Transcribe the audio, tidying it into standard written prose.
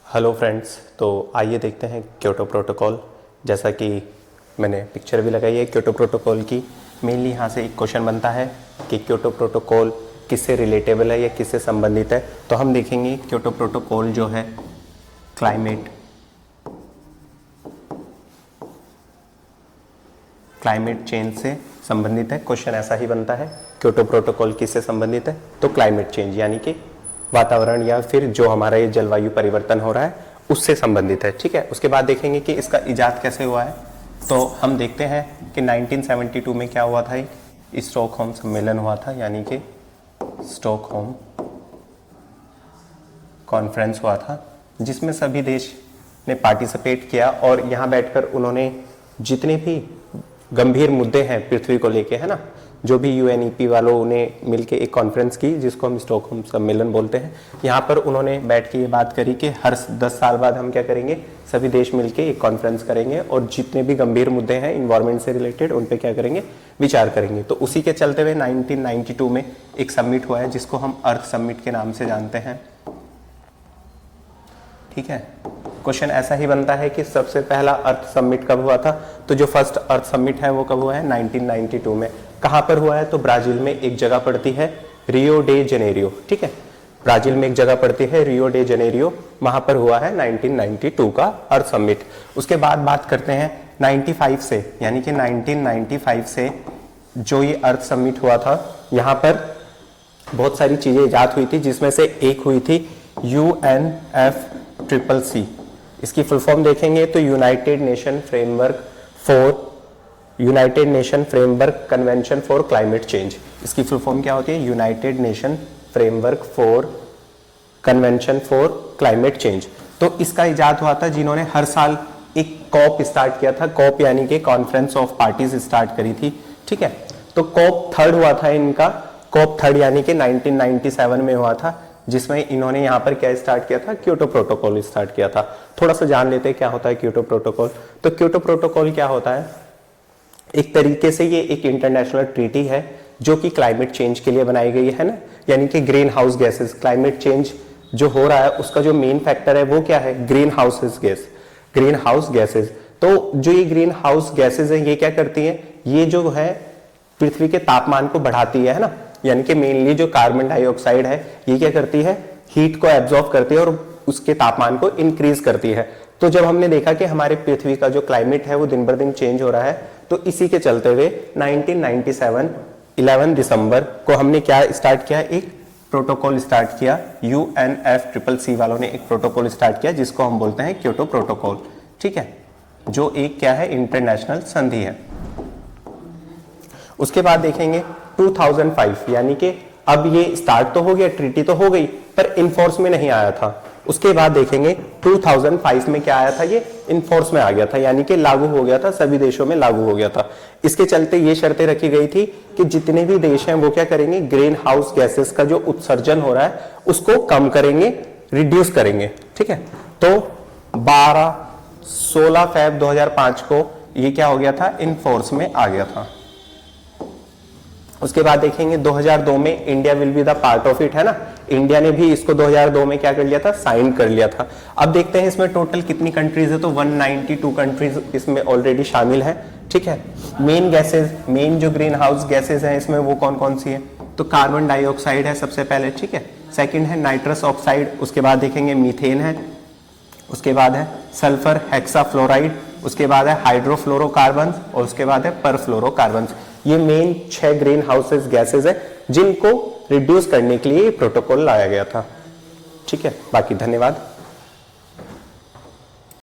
Hello friends, तो आइए देखते हैं क्योटो प्रोटोकॉल। जैसा कि मैंने पिक्चर भी लगाई है क्योटो प्रोटोकॉल की। मेनली यहाँ से एक क्वेश्चन बनता है कि क्योटो प्रोटोकॉल किससे रिलेटेबल है या किससे संबंधित है। तो हम देखेंगे क्योटो प्रोटोकॉल जो है क्लाइमेट चेंज से संबंधित है। क्वेश्चन ऐसा ही बनता है, क्योटो प्रोटोकॉल किससे संबंधित है, तो क्लाइमेट चेंज यानी कि वातावरण या फिर जो हमारा ये जलवायु परिवर्तन हो रहा है उससे संबंधित है। ठीक है, उसके बाद देखेंगे कि इसका इजाद कैसे हुआ है। तो हम देखते हैं कि 1972 में क्या हुआ था, स्टॉकहोम सम्मेलन हुआ था, यानी कि स्टॉकहोम कॉन्फ्रेंस हुआ था, जिसमें सभी देश ने पार्टिसिपेट किया और यहाँ बैठकर उन्होंने जितने भी गंभीर मुद्दे हैं पृथ्वी को लेके, है ना, जो भी यूएनईपी वालों ने मिलके एक कॉन्फ्रेंस की जिसको हम स्टॉकहोम सम्मेलन बोलते हैं। यहाँ पर उन्होंने बैठ के ये बात करी कि हर 10 साल बाद हम क्या करेंगे, सभी देश मिलके एक कॉन्फ्रेंस करेंगे और जितने भी गंभीर मुद्दे हैं इन्वायरमेंट से रिलेटेड उन पे क्या करेंगे, विचार करेंगे। तो उसी के चलते हुए 1992 में एक समिट हुआ है जिसको हम अर्थ समिट के नाम से जानते हैं। ठीक है, क्वेश्चन ऐसा ही बनता है कि सबसे पहला अर्थ समिट कब हुआ था। तो जो फर्स्ट अर्थ समिट है वो कब हुआ है, 1992 में। कहाँ पर हुआ है, तो ब्राजील में एक जगह पड़ती है रियो डे जनेरियो। ठीक है, ब्राजील में एक जगह पड़ती है रियो डे जनेरियो, वहां पर हुआ है 1992 का अर्थ समिट। उसके बाद बात करते हैं 95 से, यानी कि 1995 से जो ये अर्थ समिट हुआ था, यहाँ पर बहुत सारी चीजें इजाद हुई थी, जिसमें से एक हुई थी UNFCCC। इसकी फुल फॉर्म देखेंगे तो United nation framework convention for climate change. इसकी फुल फॉर्म क्या होती है, United nation framework for convention for climate change. तो इसका इजाद हुआ था जिन्होंने हर साल एक कॉप स्टार्ट किया था, कॉप यानी कि कॉन्फ्रेंस ऑफ पार्टीज स्टार्ट करी थी। ठीक है, तो कॉप थर्ड हुआ था इनका, कॉप थर्ड यानी कि 1997 में हुआ था, जिसमें इन्होंने यहाँ पर क्या स्टार्ट किया था, क्योटो प्रोटोकॉल स्टार्ट किया था। थोड़ा सा जान लेते हैं क्या होता है क्योटो प्रोटोकॉल। तो क्योटो प्रोटोकॉल क्या होता है, एक तरीके से ये एक इंटरनेशनल ट्रीटी है जो कि क्लाइमेट चेंज के लिए बनाई गई है ना, यानी कि green house gases, climate change जो हो रहा है उसका जो मेन फैक्टर है वो क्या है, ग्रीन हाउस गैसेस। तो जो ये ग्रीन हाउस गैसेस हैं ये क्या करती हैं, ये जो है पृथ्वी के तापमान को बढ़ाती है ना, यानी कि मेनली जो कार्बन डाइऑक्साइड है ये क्या करती है, हीट को एब्जॉर्ब करती है और उसके तापमान को इंक्रीज करती है। तो जब हमने देखा कि हमारे पृथ्वी का जो क्लाइमेट है वो दिन बर दिन चेंज हो रहा है, तो इसी के चलते हुए 1997 11 दिसंबर को हमने क्या स्टार्ट किया, एक प्रोटोकॉल स्टार्ट किया। UNFCCC वालों ने एक प्रोटोकॉल स्टार्ट किया जिसको हम बोलते हैं क्योटो प्रोटोकॉल। ठीक है, जो एक क्या है, इंटरनेशनल संधि है। उसके बाद देखेंगे 2005, यानी कि अब ये स्टार्ट तो हो गया, ट्रीटी तो हो गई, पर इनफोर्स में नहीं आया था। उसके बाद देखेंगे 2005 में क्या आया था, ये इनफोर्स में आ गया था, यानी कि लागू हो गया था, सभी देशों में लागू हो गया था। इसके चलते ये शर्तें रखी गई थी कि जितने भी देश हैं वो क्या करेंगे, ग्रीन हाउस गैसेस का जो उत्सर्जन हो रहा है उसको कम करेंगे, रिड्यूस करेंगे। ठीक है, तो 16 Feb 2005 को ये क्या हो गया था, इनफोर्स में आ गया था। उसके बाद देखेंगे 2002 में India will be the part of it, है ना, इंडिया ने भी इसको 2002 में क्या कर लिया था, साइन कर लिया था। अब देखते हैं इसमें टोटल कितनी कंट्रीज है, तो 192 कंट्रीज इसमें ऑलरेडी शामिल है। ठीक है, मेन गैसेज, मेन जो ग्रीन हाउस गैसेज हैं इसमें वो कौन कौन सी है, तो कार्बन डाइऑक्साइड है सबसे पहले। ठीक है, सेकेंड है नाइट्रस ऑक्साइड, उसके बाद देखेंगे मीथेन है, उसके बाद है सल्फर हेक्साफ्लोराइड, उसके बाद है हाइड्रोफ्लोरोकार्बन और उसके बाद है परफ्लोरोकार्बन। ये मेन 6 ग्रीन हाउसेस गैसेस है जिनको रिड्यूस करने के लिए प्रोटोकॉल लाया गया था। ठीक है, बाकी धन्यवाद।